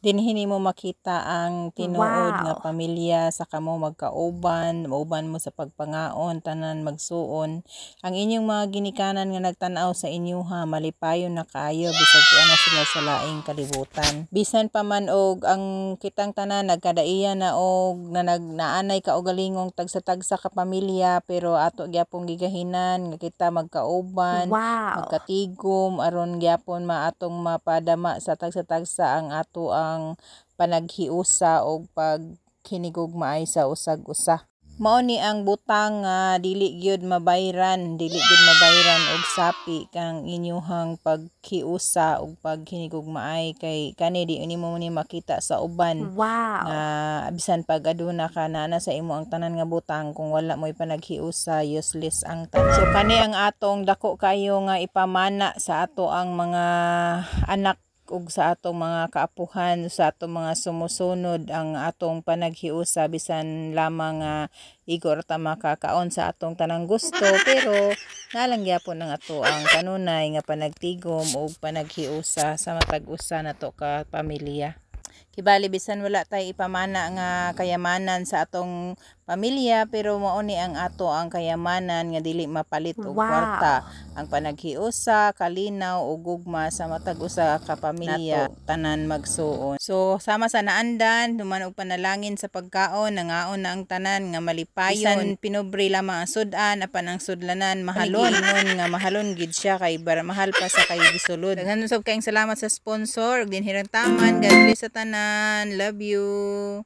Dinhi nimo makita ang tinuod nga pamilya sa kamo magkauban, mauban mo sa pagpangaon, tanan magsuon. Ang inyong mga ginikanan nga nagtan-aw sa inyuha, malipayon na kaayo bisag tuwa na sila sa laing kalibutan. Bisan pa man og ang kitang tanan nagkadaiya na og naanay kaugalingong tagsa-tagsa ka pamilya, pero ato gyapon gigahinan nga kita magkauban, magkatigom aron gyapon maatong mapadama sa tagsa-tagsa ang ato ang panaghiusa o paghinigugmaay sa usag-usa. Mao ni ang butang nga dili gyud mabayran og sapi kang inyuhang paghiusa og paghinigugmaay, kay kani di nimo ni makita sa uban. Bisan pag aduna ka na sa imo ang tanan nga butang, kung wala mo'y panaghiusa, useless ang tanan. So kani ang atong dako kayo nga ipamana sa ato ang mga anak ug sa atong mga kaapuhan, sa atong mga sumusunod, ang atong panaghiusa bisan lamang igor ta makakaon sa atong tanang gusto, pero nalang gyapon ang ato ang kanunay nga panagtigom ug panaghiusa sa matag usa nato ka pamilya. Kibali bisan wala tay ipamana nga kayamanan sa atong pamilya, pero mao ni ang ato ang kayamanan nga dili mapalit og kwarta, ang panaghiusa, kalinaw ug gugma sa matag usa ka pamilya nato tanan magsuon. So sama sa naandan, duman og panalangin sa pagkaon, nangaon na ang tanan nga malipayon, bisan pinobre lamang ang sudan, apan ang sudlanan mahalon nga mahalon gid siya, kay mahal pa sa kay gisulod. Daghan usab kayong salamat sa sponsor ug dinhirang taman. God bless sa tanan. Love you.